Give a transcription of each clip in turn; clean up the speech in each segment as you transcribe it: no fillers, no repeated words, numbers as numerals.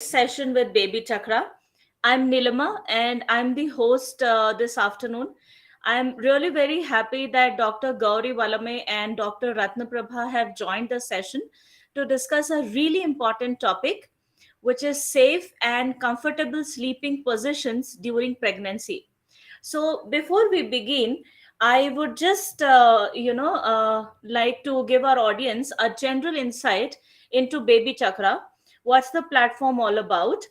Session with BabyChakra. I'm Nilima and I'm the host this afternoon. I'm really very happy that Dr. Gauri Valame and Dr. Ratnaprabha have joined the session to discuss a really important topic, which is safe and comfortable sleeping positions during pregnancy. So before we begin, I would just, like to give our audience a general insight into Baby Chakra. What's the platform all about?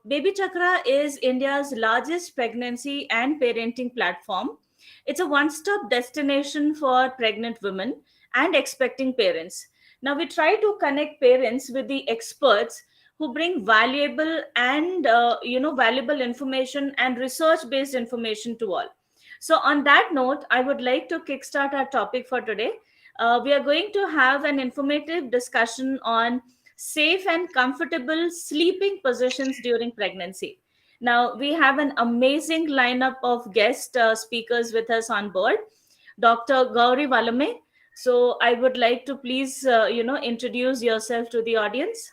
Baby Chakra is India's largest pregnancy and parenting platform. It's a one-stop destination for pregnant women and expecting parents. Now we try to connect parents with the experts who bring valuable and valuable information and research based information to all. So on that note, I would like to kickstart our topic for today. We are going to have an informative discussion on safe and comfortable sleeping positions during pregnancy. Now we have an amazing lineup of guest speakers with us on board. Dr. Gauri Valame, so I would like to please introduce yourself to the audience.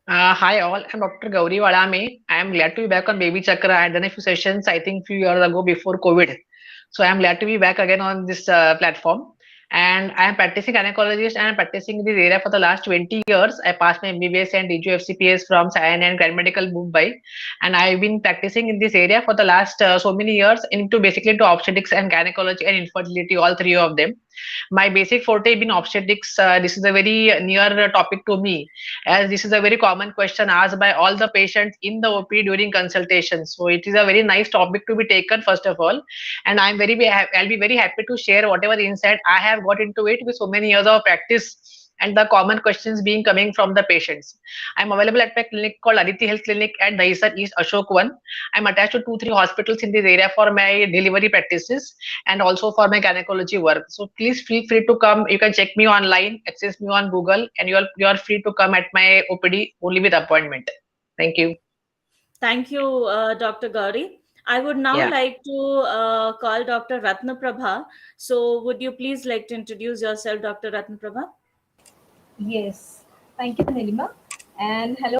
Hi all, I'm Dr. Gauri Valame. I am glad to be back on Baby Chakra. I had done a few sessions, I think, few years ago before COVID. So I am glad to be back again on this platform. And I am practicing gynecologist and I'm practicing in this area for the last 20 years. I passed my MBBS and DGFCPS from Sayan and Grand Medical Mumbai. And I've been practicing in this area for the last so many years into basically into obstetrics and gynecology and infertility, all three of them. My basic forte in obstetrics, this is a very near topic to me, as this is a very common question asked by all the patients in the OP during consultation. So it is a very nice topic to be taken first of all, and I'll be very happy to share whatever insight I have got into it with so many years of practice and the common questions being coming from the patients. I'm available at my clinic called Aditi Health Clinic at Dahisar East Ashok 1. I'm attached to 2-3 hospitals in this area for my delivery practices and also for my gynecology work. So please feel free to come. You can check me online, access me on Google, and you are free to come at my OPD only with appointment. Thank you. Thank you, Dr. Gauri. I would now Yeah. like to call Dr. Ratnaprabha. So, would you please like to introduce yourself, Dr. Ratnaprabha? Yes, thank you, Nilima. And hello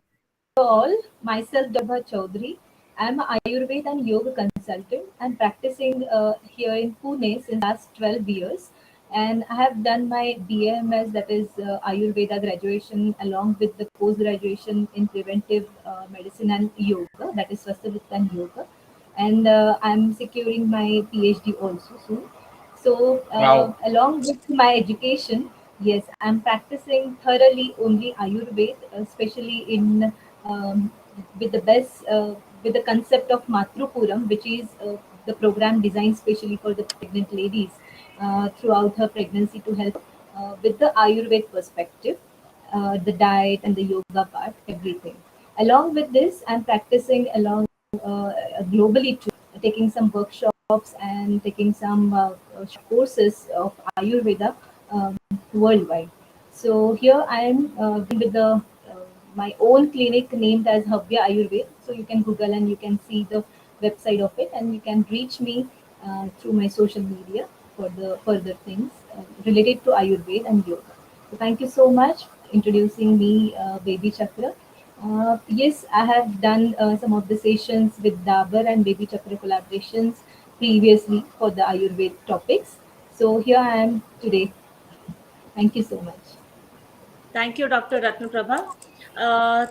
all, myself Chaudri. I'm an Ayurveda and Yoga consultant. I'm practicing here in Pune since last 12 years. And I have done my BAMS, that is Ayurveda graduation, along with the post graduation in preventive medicine and yoga, that is Swasthavatta and Yoga. And I'm securing my PhD also soon. So, Wow. along with my education, yes, I'm practicing thoroughly only Ayurveda, especially in with the best with the concept of Matrupuram, which is the program designed specially for the pregnant ladies throughout her pregnancy to help with the Ayurveda perspective, the diet and the yoga part, everything. Along with this, I'm practicing along globally too, taking some workshops and taking some courses of Ayurveda worldwide. So here I am with the my own clinic named as Havya Ayurveda. So you can Google and you can see the website of it, and you can reach me through my social media for the further things related to Ayurveda and yoga. So thank you so much for introducing me, Baby Chakra. Yes, I have done some of the sessions with Dabur and Baby Chakra collaborations previously for the Ayurveda topics. So here I am today. Thank you so much. Thank you, Dr. Ratnaprabha.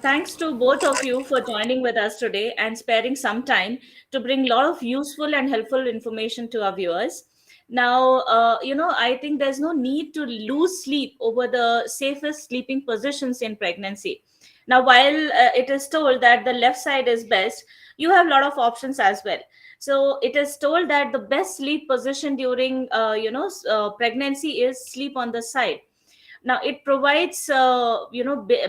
Thanks to both of you for joining with us today and sparing some time to bring a lot of useful and helpful information to our viewers. Now, I think there's no need to lose sleep over the safest sleeping positions in pregnancy. Now, while it is told that the left side is best, you have a lot of options as well. So it is told that the best sleep position during, pregnancy is sleep on the side. Now it provides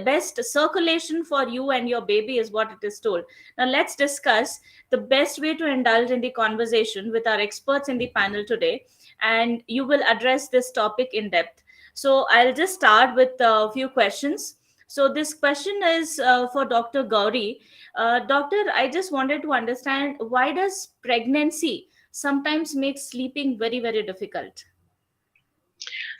best circulation for you and your baby is what it is told. Now let's discuss the best way to indulge in the conversation with our experts in the panel today, and you will address this topic in depth. So I'll just start with a few questions. So this question is for Dr. Gauri. Doctor, I just wanted to understand, why does pregnancy sometimes make sleeping very very difficult?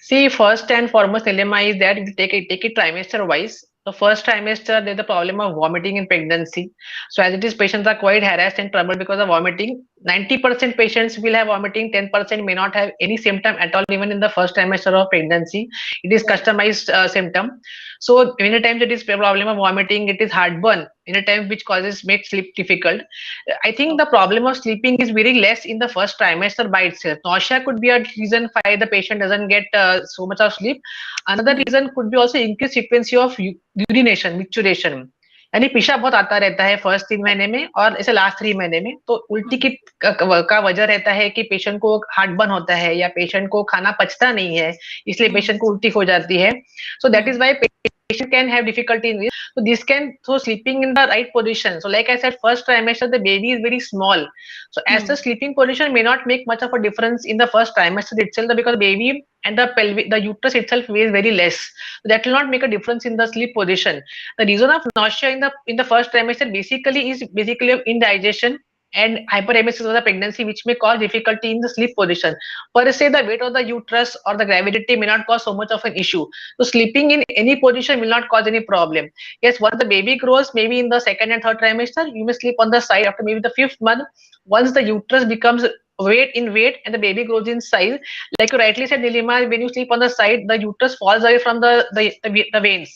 See, first and foremost dilemma is that if you take it trimester wise. the first trimester, there's the problem of vomiting in pregnancy. So as it is, patients are quite harassed and troubled because of vomiting. 90% patients will have vomiting, 10% may not have any symptom at all, even in the first trimester of pregnancy. It is Right. customized symptom. So many times it is a problem of vomiting, it is heartburn, in a time which causes make sleep difficult. I think the problem of sleeping is very less in the first trimester by itself. Nausea could be a reason why the patient doesn't get so much of sleep. Another Hmm. reason could be also increased frequency of urination micturition, यानी पेशाब बहुत आता रहता है first 3 महीने में और ऐसे लास्ट 3 महीने में, तो उल्टी Hmm. का वजह रहता है कि पेशेंट को हार्ट बर्न होता है या पेशेंट को खाना पचता नहीं है, इसलिए Hmm. पेशेंट को उल्टी हो जाती है. So that is Hmm. Why patient can have difficulty in this. So this can, so sleeping in the right position. So like I said, first trimester the baby is very small. So as the Hmm. sleeping position may not make much of a difference in the first trimester itself, because baby and the pelvic, the uterus itself weighs very less. So that will not make a difference in the sleep position. The reason of nausea in the first trimester basically is basically of indigestion and hyperemesis of the pregnancy, which may cause difficulty in the sleep position. Per se, the weight of the uterus or the gravity may not cause so much of an issue. So sleeping in any position will not cause any problem. Yes, once the baby grows, maybe in the second and third trimester, you may sleep on the side after maybe the fifth month. Once the uterus becomes weight and the baby grows in size, like you rightly said, Nilima, when you sleep on the side, the uterus falls away from the veins,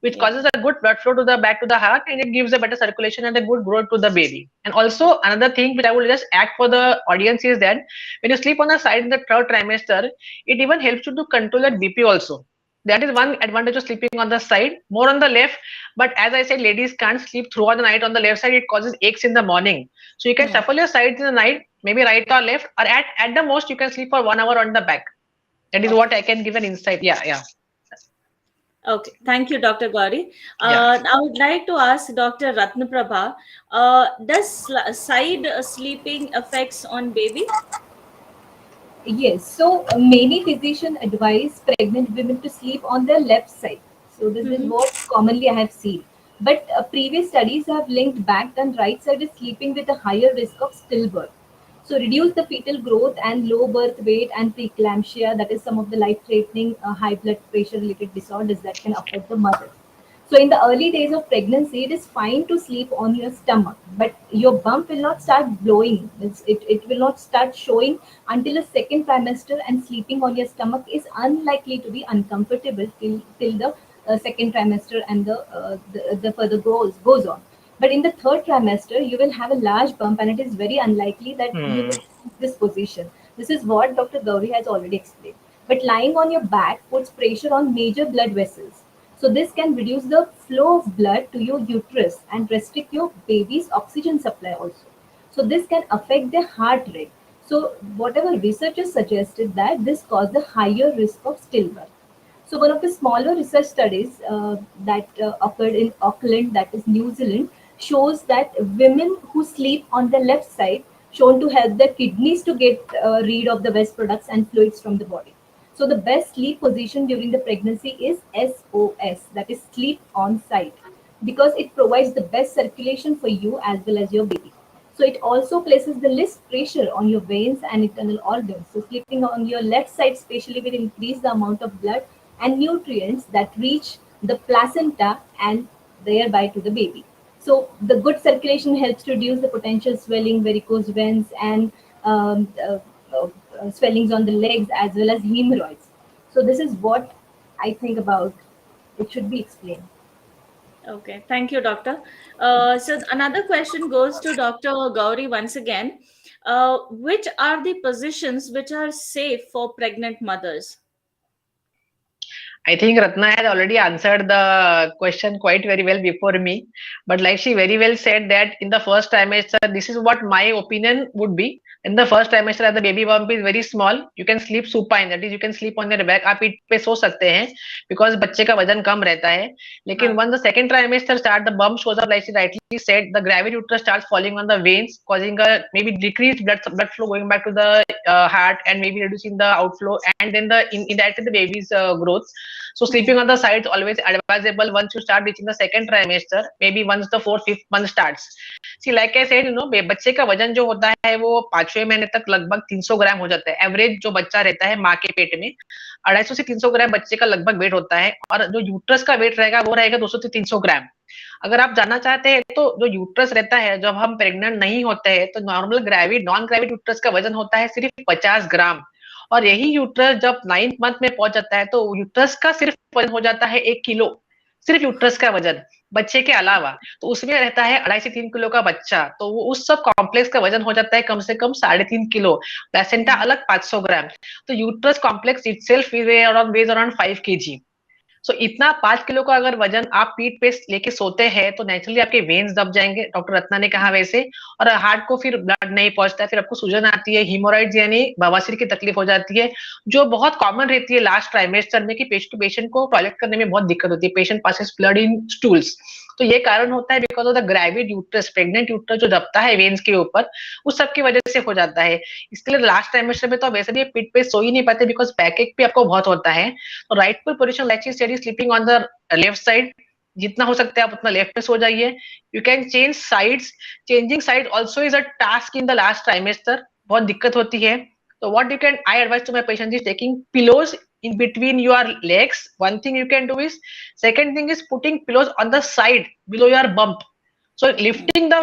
which Yeah. causes a good blood flow to the back to the heart, and it gives a better circulation and a good growth to the baby. And also another thing which I would just add for the audience is that when you sleep on the side in the third trimester, it even helps you to control that BP also. That is one advantage of sleeping on the side, more on the left. But as I said, ladies can't sleep throughout the night on the left side. It causes aches in the morning. So you can Hmm. shuffle your sides in the night, maybe right or left, or at the most you can sleep for 1 hour on the back. That is what Okay. I can give an insight. Yeah, yeah, Okay. Thank you, Dr. Gauri. yeah. I would like to ask Dr. Ratnaprabha, does side sleeping affects on baby? Yes, so many physicians advise pregnant women to sleep on their left side. So this is Mm-hmm. what commonly I have seen. But previous studies have linked back and right side is sleeping with a higher risk of stillbirth. So reduce the fetal growth and low birth weight and preeclampsia, that is some of the life-threatening high blood pressure related disorders that can affect the mother. So in the early days of pregnancy, it is fine to sleep on your stomach, but your bump will not start blowing. It will not start showing until the second trimester, and sleeping on your stomach is unlikely to be uncomfortable till the second trimester and the further goes on. But in the third trimester, you will have a large bump, and it is very unlikely that you will Hmm. use this position. This is what Dr. Gauri has already explained. But lying on your back puts pressure on major blood vessels, so this can reduce the flow of blood to your uterus and restrict your baby's oxygen supply also. So this can affect their heart rate. So whatever researchers suggested that this caused a higher risk of stillbirth. So one of the smaller research studies that occurred in Auckland, that is New Zealand, shows that women who sleep on the left side shown to help their kidneys to get rid of the waste products and fluids from the body. So the best sleep position during the pregnancy is SOS, that is sleep on site, because it provides the best circulation for you as well as your baby. So it also places the least pressure on your veins and internal organs. So sleeping on your left side especially will increase the amount of blood and nutrients that reach the placenta and thereby to the baby. So the good circulation helps to reduce the potential swelling, varicose veins, and um, uh, swellings on the legs as well as hemorrhoids. So this is what I think about. It should be explained. Okay. Thank you, doctor. So another question goes to Dr. Gauri once again. Which are the positions which are safe for pregnant mothers? I think Ratna had already answered the question quite very well before me. But like she very well said that in the first trimester, this is what my opinion would be. In the first trimester, as the baby bump is very small, you can sleep supine. That is, you can sleep on your back. आप पीठ पे सो सकते हैं because बच्चे का वजन कम रहता है. लेकिन हाँ. once the second trimester start, the bump shows up like she rightly rightly said, the gravity uterus starts falling on the veins, causing a maybe decreased blood flow going back to the heart, and maybe reducing the outflow, and then the indirectly the baby's growth. So sleeping on the sides always advisable once you start reaching the second trimester, maybe once the fourth fifth month starts. See, like I said, बच्चे का वजन जो होता है वो 5वें महीने तक लगभग 300 ग्राम हो जाता है. एवरेज जो बच्चा रहता है माँ के पेट में 250 से 300 ग्राम बच्चे का लगभग वेट होता है, और जो यूट्रस का वेट रहेगा वो रहेगा 200 से 300 ग्राम. अगर आप जानना चाहते हैं तो जो यूट्रस रहता है जब हम प्रेग्नेंट नहीं होते हैं तो नॉन ग्रेविड यूट्रस का वजन होता है सिर्फ 50 ग्राम, और यही यूट्रस जब 9th मंथ में पहुंच जाता है तो यूट्रस का सिर्फ वजन हो जाता है 1 किलो, सिर्फ यूट्रस का वजन बच्चे के अलावा. तो उसमें रहता है 2.5 से 3 किलो का बच्चा, तो वो उस सब कॉम्प्लेक्स का वजन हो जाता है कम से कम 3.5 किलो, प्लेसेंटा अलग 500 ग्राम. तो uterus complex itself weighs around 5 kg. So इतना 5 किलो का अगर वजन आप पीठ पे लेके सोते हैं तो नेचुरली आपके वेन्स दब जाएंगे, डॉक्टर रत्ना ने कहा वैसे, और हार्ट को फिर ब्लड नहीं पहुंचता है, फिर आपको सूजन आती है, हीमोराइड्स यानी बवासीर की तकलीफ हो जाती है, जो बहुत कॉमन रहती है लास्ट ट्राइमेस्टर में कि पेशेंट को टॉयलेट करने में बहुत दिक्कत होती है, patient passes blood in stools. तो ये कारण होता है because of the gravid uterus, pregnant uterus जो दबता है वेन्स के ऊपर, उस सब की वजह से हो जाता है. इसके लिए लास्ट ट्राइमेस्टर में तो वैसे भी पीठ पे सो ही नहीं पाते बिकॉज बैक भी आपको बहुत होता है. तो rightful position like study sleeping on the left side, जितना हो सकता है आप उतना लेफ्ट पे सो जाइए. You can change sides, changing side also is a task in the last trimester, बहुत दिक्कत होती है. तो what you can, I advise to my patient is taking pillows in between your legs. One thing you can do is, second thing is putting pillows on the side below your bump, so lifting the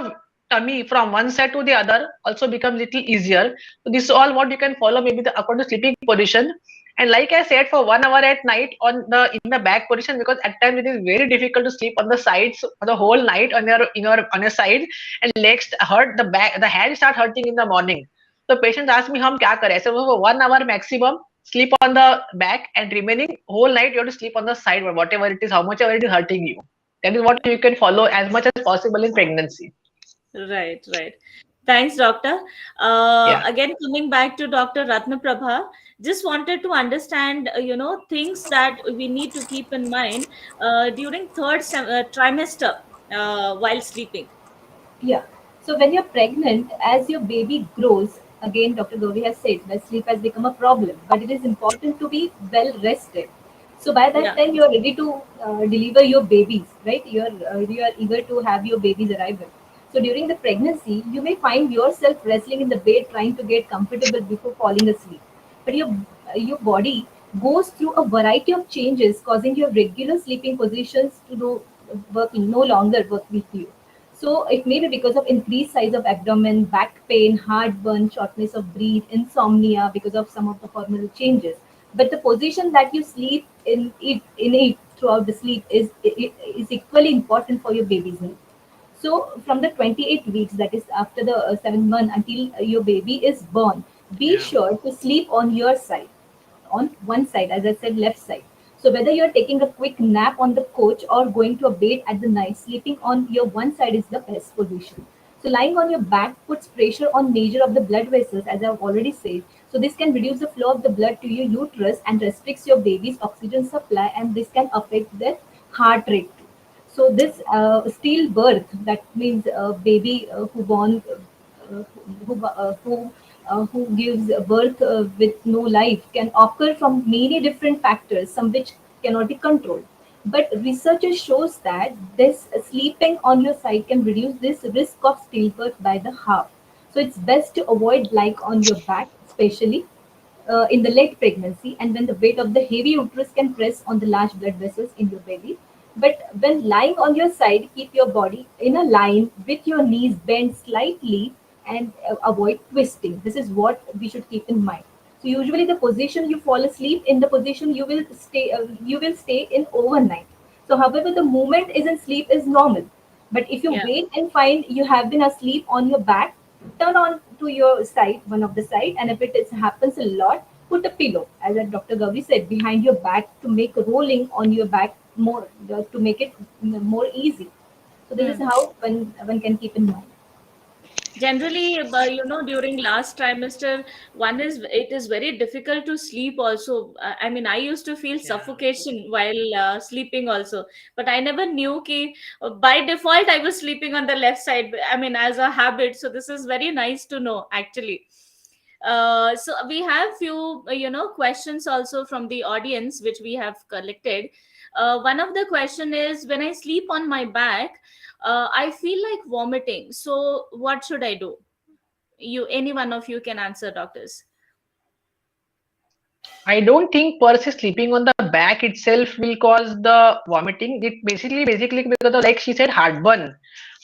tummy from one side to the other also becomes little easier. So this is all what you can follow, maybe the according to sleeping position. And like I said, for 1 hour at night on the in the back position, because at times it is very difficult to sleep on the sides for the whole night on your side, and legs hurt, the back, the hand start hurting in the morning. So patients ask me हम क्या करें. So for 1 hour maximum sleep on the back, and remaining whole night you have to sleep on the side, or whatever it is, how much ever it is hurting you. That is what you can follow as much as possible in pregnancy. Right, right. Thanks, doctor. Yeah. Again, coming back to Dr. Ratnaprabha, just wanted to understand, things that we need to keep in mind during trimester while sleeping. Yeah. So when you're pregnant, as your baby grows, again, Dr. Gauri has said that sleep has become a problem, but it is important to be well rested. So by that Yeah. time, you're ready to deliver your babies, right? You are eager to have your baby's arrival. So during the pregnancy, you may find yourself wrestling in the bed, trying to get comfortable before falling asleep. But your body goes through a variety of changes, causing your regular sleeping positions to no longer work with you. So it may be because of increased size of abdomen, back pain, heartburn, shortness of breath, insomnia because of some of the hormonal changes. But the position that you sleep in it throughout the sleep is equally important for your baby's health. So from the 28 weeks, that is after the 7th month until your baby is born, be sure to sleep on your side, on one side, as I said, left side. So whether you're taking a quick nap on the couch or going to a bed at the night, sleeping on your one side is the best position. So lying on your back puts pressure on major of the blood vessels, as I've already said. So this can reduce the flow of the blood to your uterus and restricts your baby's oxygen supply, and this can affect their heart rate too. So this stillbirth, that means baby who gives birth with no life, can occur from many different factors, some which cannot be controlled. But researchers shows that this sleeping on your side can reduce this risk of stillbirth by the half. So it's best to avoid lying on your back, especially in the late pregnancy, and when the weight of the heavy uterus can press on the large blood vessels in your belly. But when lying on your side, keep your body in a line with your knees bent slightly, and avoid twisting. This is what we should keep in mind. So usually the position you fall asleep in, the position you will stay in overnight. So however the movement is in sleep is normal. But if you Yeah. wait and find you have been asleep on your back, turn on to your side, one of the side, and if happens a lot, put a pillow, as Dr. Gauri said, behind your back to make rolling on your back more, to make it more easy. So this is how one can keep in mind. Generally, during last trimester, it is very difficult to sleep also. I mean, I used to feel Yeah. suffocation while sleeping also, but I never knew ki by default I was sleeping on the left side. I mean, as a habit. So this is very nice to know actually. So we have few questions also from the audience which we have collected. One of the question is, when I sleep on my back, I feel like vomiting, so what should I do? Any one of you can answer, doctors. I don't think per se sleeping on the back itself will cause the vomiting. It basically because of, like she said, heartburn.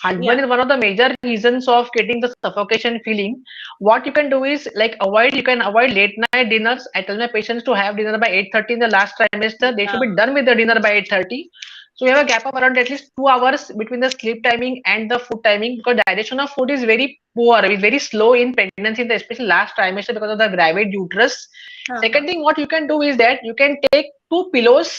Heartburn Yeah. is one of the major reasons of getting the suffocation feeling. What you can do is like you can avoid late night dinners. I tell my patients to have dinner by 8:30 in the last trimester. They should Yeah. be done with the dinner by 8:30. So we have a gap of around at least 2 hours between the sleep timing and the food timing, because digestion of food is very poor, it's very slow in pregnancy, especially last trimester, because of the gravid uterus. Uh-huh. Second thing, what you can do is that you can take two pillows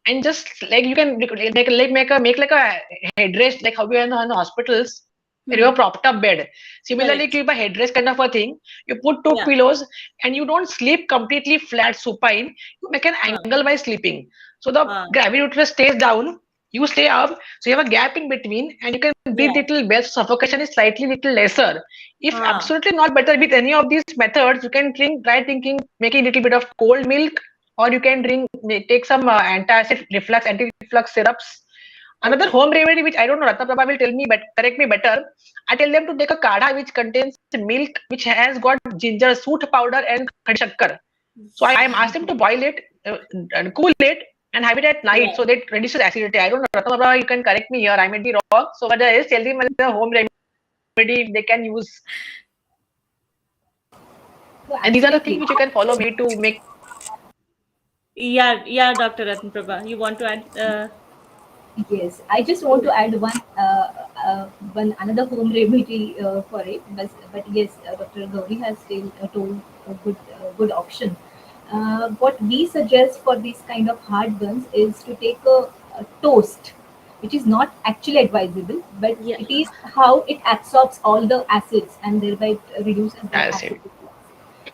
and just like you can like make like a headrest, like how we are in the hospitals. You have a Hmm. propped up bed. Similarly, Correct. keep a headrest kind of a thing. You put two Yeah. pillows and you don't sleep completely flat supine. You make an uh, angle by sleeping. So the uh, gravity uterus stays down. You stay up, so you have a gap in between, and you can breathe yeah. little best. Suffocation is slightly little lesser. If uh, absolutely not better with any of these methods, you can try thinking making little bit of cold milk, or you can take some antacid reflux, anti-reflux syrups. Another okay. home remedy which I don't know, Ratnaprabha will tell me, but correct me better. I tell them to take a kadha which contains milk which has got ginger, soot powder, and khadi shakkar. So I am asked them to boil it and cool it and have it at night, Yeah. so that reduces acidity. I don't know, Ratnaprabha, you can correct me here. I may be wrong. So, but I just tell them as a home remedy they can use. So And these are the things absolutely. which you can follow me to make. Yeah, yeah, Dr. Ratnaprabha, you want to add? Yes, I just want to add one another home remedy for it. But yes, Dr. Gauri has still told a good option. What we suggest for these kind of heartburns is to take a toast, which is not actually advisable, but Yeah. it is how it absorbs all the acids and thereby it reduces the I acid see. reflux.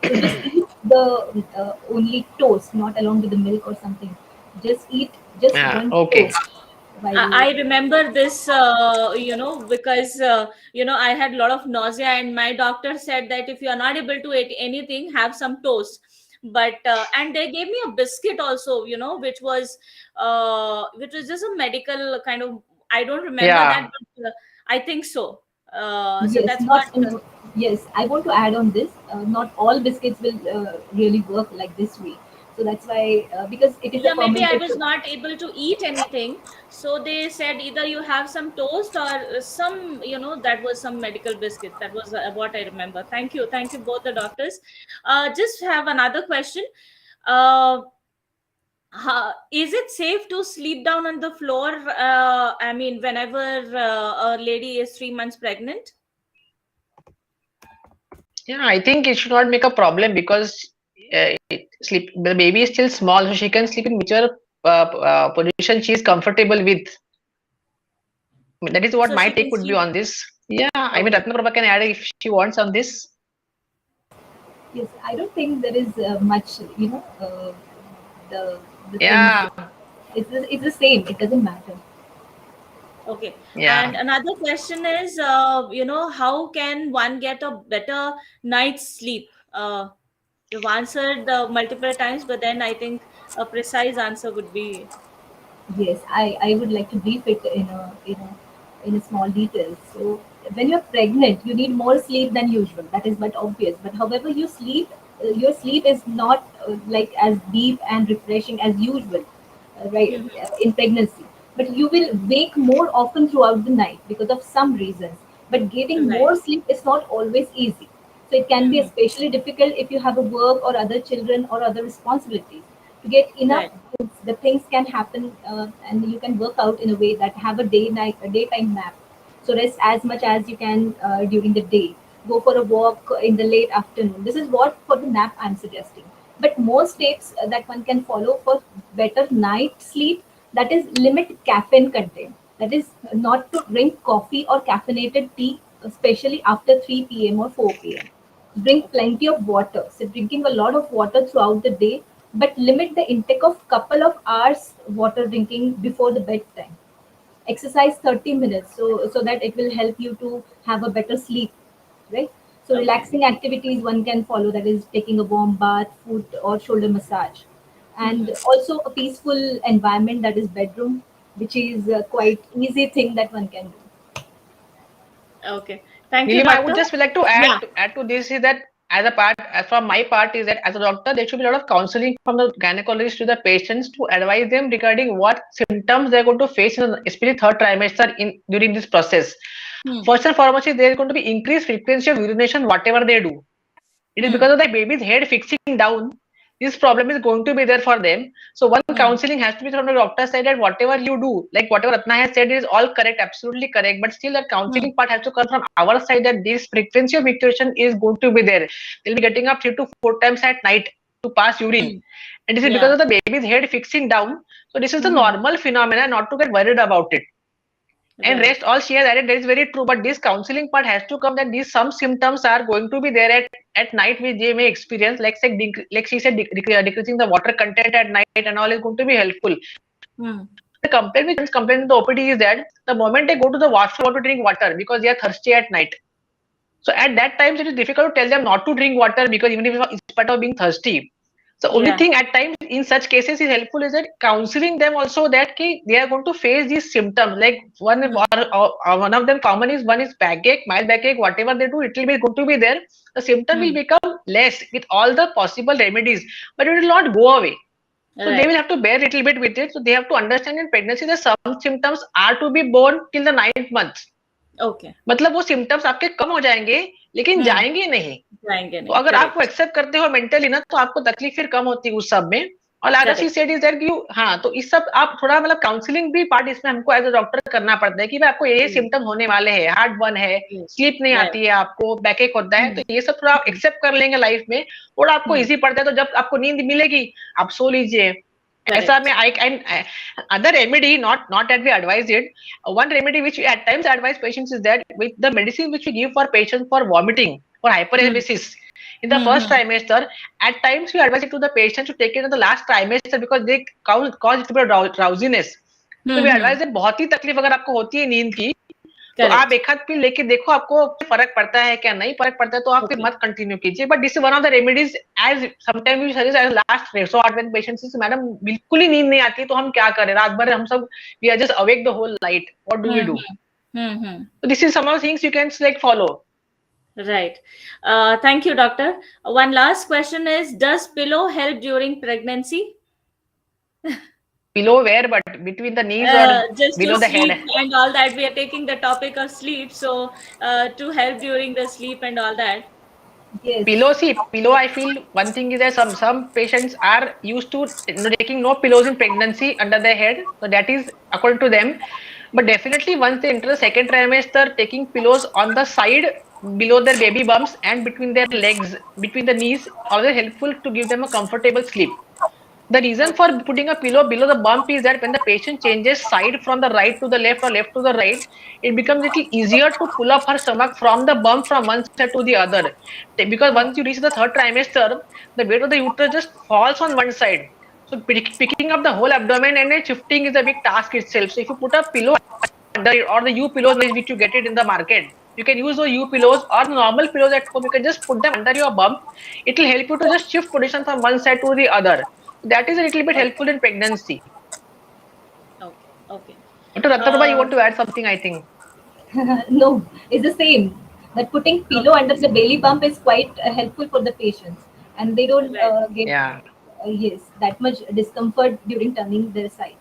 So just eat the only toast, not along with the milk or something. Just eat just Yeah, one okay. toast I while. remember this, because I had a lot of nausea, and my doctor said that if you are not able to eat anything, have some toast. But and they gave me a biscuit also, which was just a medical kind of. I don't remember that, Yeah, but I think so. So Yes, that's what. not yes. I want to add on this. Not all biscuits will really work like this way. So that's why because it is a Yeah, maybe I fermented was not able to eat anything, so they said either you have some toast or some, that was some medical biscuit. That was what I remember. Thank you both the doctors. Just have another question. uh is it safe to sleep down on the floor, I mean, whenever a lady is 3 months pregnant? yeah. I think it should not make a problem because the baby is still small, so she can sleep in whichever position she is comfortable with. That is what So my she take can would be sleep. on this. Yeah, I mean Okay. Ratnaprabha can add if she wants on this. Yes, I don't think there is much. The the things. Yeah, It's the same. It doesn't matter. Okay. And yeah. another question is, how can one get a better night's sleep? You've answered multiple times, but then I think a precise answer would be. Yes, I would like to brief it in a small details. So when you're pregnant, you need more sleep than usual. That is but obvious. But however you sleep, your sleep is not like as deep and refreshing as usual, right? Mhm. In pregnancy. But you will wake more often throughout the night because of some reasons. But getting Right. more sleep is not always easy. So it can be Mhm. especially difficult if you have a work or other children or other responsibilities. To get enough, Right. the things can happen, and you can work out in a way that have a daytime nap. So rest as much as you can during the day. Go for a walk in the late afternoon. This is what for the nap I'm suggesting. But most tips that one can follow for better night sleep, that is limit caffeine content. That is not to drink coffee or caffeinated tea especially after 3 p.m. or 4 p.m. Drink plenty of water. So drinking a lot of water throughout the day, but limit the intake of couple of hours water drinking before the bedtime. Exercise 30 minutes so that it will help you to have a better sleep, right? So Okay. relaxing activities one can follow, that is taking a warm bath, foot or shoulder massage, and Mhm. also a peaceful environment, that is bedroom, which is a quite easy thing that one can do. Okay. Thank you, Nilima, I doctor. would just like to Yeah. add to this is that as a part from my part is that as a doctor there should be a lot of counseling from the gynecologist to the patients to advise them regarding what symptoms they're going to face in especially third trimester in during this process. Hmm. First and foremost is there is going to be increased frequency of urination whatever they do. It is Hmm. because of the baby's head fixing down. This problem is going to be there for them. So one Hmm. counseling has to be from the doctor side that whatever you do, like whatever Ratna has said is all correct, absolutely correct. But still that Hmm. counseling part has to come from our side that this frequency of icturation is going to be there. They'll be getting up 3 to 4 times at night to pass urine. Hmm. And this is because Yeah. of the baby's head fixing down. So this is the Hmm. normal phenomena, not to get worried about it. And Right. rest all she has added that is very true, but this counseling part has to come that these some symptoms are going to be there at night which they may experience, like say like she said decreasing the water content at night and all is going to be helpful. Hmm. The complaint which complaint in the OPD is that the moment they go to the washroom want to drink water because they are thirsty at night. So at that time, it is difficult to tell them not to drink water because even if in spite of being thirsty. So only Yeah. thing at times in such cases is helpful is that counseling them also that they are going to face these symptoms. Like Hmm. one of them common is one is backache, mild backache, whatever they do, it will be going to be there. The symptom will Hmm. become less with all the possible remedies, but it will not go away. So they will Right. have to bear a little bit with it. So they have to understand in pregnancy that some symptoms are to be borne till the ninth month. Okay. मतलब वो symptoms आपके कम हो जाएंगे लेकिन Hmm. जाएंगे नहीं. जाएंगे तो नहीं. अगर आप वो Correct. एक्सेप्ट करते हो मेंटली ना तो आपको तकलीफ फिर कम होती है उस सब में. और अगर she Correct. Said is that you हाँ तो इस सब आप थोड़ा मतलब काउंसलिंग भी पार्ट इसमें हमको एज अ डॉक्टर करना पड़ता है कि भाई आपको ये Hmm. सिम्टम होने वाले हैं, हार्ट बर्न है, Hmm. स्लीप नहीं Right. आती है आपको, बैकएक होता है, Hmm. तो ये सब थोड़ा Hmm. एक्सेप्ट कर लेंगे लाइफ में और आपको Hmm. इजी पड़ता है. तो जब आपको नींद मिलेगी आप सो लीजिए. ऐसा में Correct. I can other remedy not that we advise it. One remedy which we at times advise patients is that with the medicine which we give for patients for vomiting for Hmm. hyperemesis in the Hmm. first Hmm. trimester, at times we advise it to the patient to take it in the last trimester because they cause it to be drowsiness. तो Hmm. we Hmm. advise that बहुत ही तकलीफ अगर आपको होती है नींद की तो आप Correct. एक हाथ पिल लेके देखो आपको फर्क पड़ता है क्या, नहीं फर्क पड़ता है तो आप फिर Okay. मत कंटिन्यू कीजिए. But this is one of the remedies as sometime we suggest as last resort when patients से मैडम बिल्कुल ही नींद नहीं आती तो हम क्या करें, रात भर हम सब we are just awake the whole night, what do we Hmm. Do. Hmm. Hmm. Hmm. So this is some of the things you can like follow. Right. Thank you, doctor. One last question is: does pillow help during pregnancy? Below where, but between the knees or Just to below the sleep head? and all that. We are taking the topic of sleep, so to help during the sleep and all that. Yes. Pillow, see, pillow, I feel one thing is that some patients are used to taking no pillows in pregnancy under their head. So that is according to them. But definitely once they enter the second trimester, taking pillows on the side below their baby bumps and between their legs, between the knees, always helpful to give them a comfortable sleep. The reason for Okay. putting a pillow below the bump is that when the patient changes side from the right to the left or left to the right, it becomes a little easier to pull up her stomach from the bump from one side to the other. Because once you reach the third trimester, the weight of the uterus just falls on one side. So picking up the whole abdomen and then shifting is a big task itself. So if you put a pillow under it or the U pillows which you get it in the market, you can use those U pillows or normal pillows at home. You can just put them under your bump. It will help you to just shift position from one side to the other. That is a little bit Okay. helpful in pregnancy. Okay. Okay. Dr. Ratnaprabha, you Uh, want to add something, I think. No, it's the same. That putting pillow okay. under the belly bump is quite helpful for the patients, and they don't Right. get Yeah, yes, that much discomfort during turning their sides.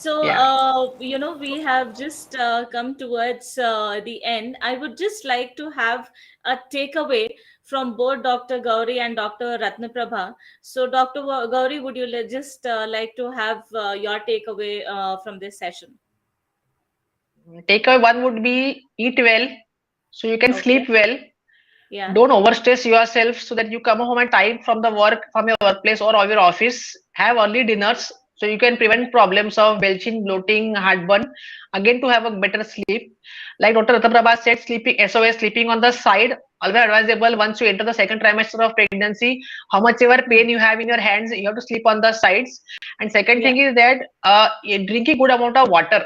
So, yeah. we have just come towards the end. I would just like to have a takeaway from both Dr. Gauri and Dr. Ratnaprabha. So, Dr. Gauri, would you just like to have your takeaway from this session? Takeaway one would be eat well so you can Okay. sleep well. Yeah. Don't overstress yourself so that you come home on time from the work, from your workplace or your office. Have early dinners So you can prevent problems of belching, bloating, heartburn. Again, to have a better sleep. Like Dr. Ratnaprabha said, sleeping SOS, sleeping on the side, always advisable once you enter the second trimester of pregnancy. How much ever pain you have in your hands, you have to sleep on the sides. And second Yeah. thing is that drinking good amount of water.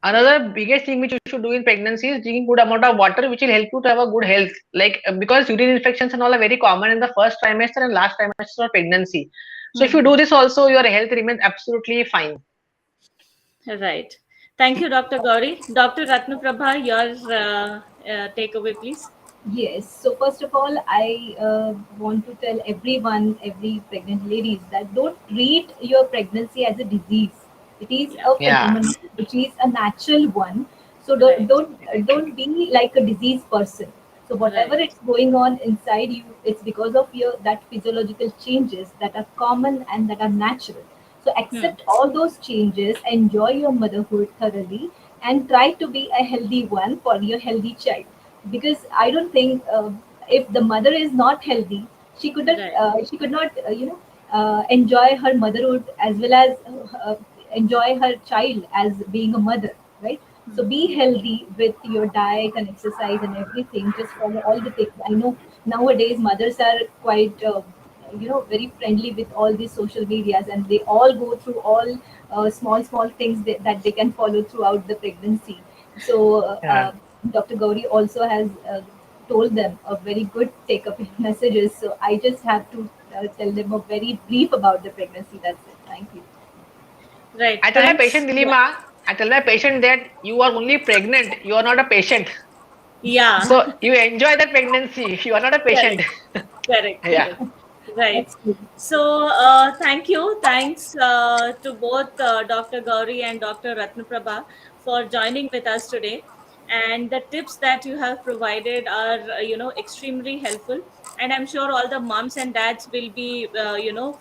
Another biggest thing which you should do in pregnancy is drinking good amount of water, which will help you to have a good health. Like because urine infections and all are very common in the first trimester and last trimester of pregnancy. So if you Mhm. do this also, your health remains absolutely fine. Right. Thank you, Dr. Gauri. Dr. Ratnaprabha, your takeaway, please. Yes. So first of all, I want to tell everyone, every pregnant ladies, that don't treat your pregnancy as a disease. It is Yeah. a Yeah, phenomenon, which is a natural one. So Right. don't be like a disease person. So whatever Right. it's going on inside you, it's because of your that physiological changes that are common and that are natural. So Hmm. accept all those changes, enjoy your motherhood thoroughly, and try to be a healthy one for your healthy child, because I don't think if the mother is not healthy, Right. she could not enjoy her motherhood as well as enjoy her child as being a mother, right? So Hmm. be Yeah. healthy with your diet and exercise and everything. Just follow all the things. I know nowadays mothers are quite very friendly with all these social medias, and they all go through all small things that they can follow throughout the pregnancy. So yeah. Dr. Gauri also has told them a very good take-up messages. So I just have to tell them a very brief about the pregnancy. That's it. Thank you. Right. I tell my Thanks. patient Yeah. Nilima, I tell my patient that you are only pregnant, you are not a patient. Yeah. So you enjoy that pregnancy, you are not a patient. Correct. Correct. Yeah. Correct. Right. That's good. So, thank you. Thanks to both Dr. Gauri and Dr. Ratnaprabha for joining with us today. And the tips that you have provided are, extremely helpful. And I'm sure all the moms and dads will be,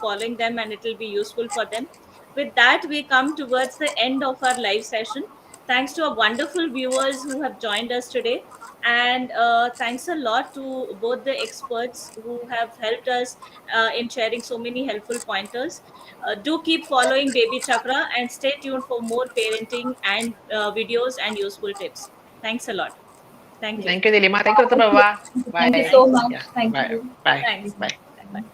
following them, and it will be useful for them. With that, we come towards the end of our live session. Thanks to our wonderful viewers who have joined us today. And thanks a lot to both the experts who have helped us in sharing so many helpful pointers. Do keep following Baby Chakra and stay tuned for more parenting and videos and useful tips. Thanks a lot. Thank Yes. you. Thank you, Nilima. Thank you, Thank you. Ratnaprabha. Thank you Bye. so Thanks. much. Yeah. Thank Bye. you. Bye. Thanks. Bye. Bye.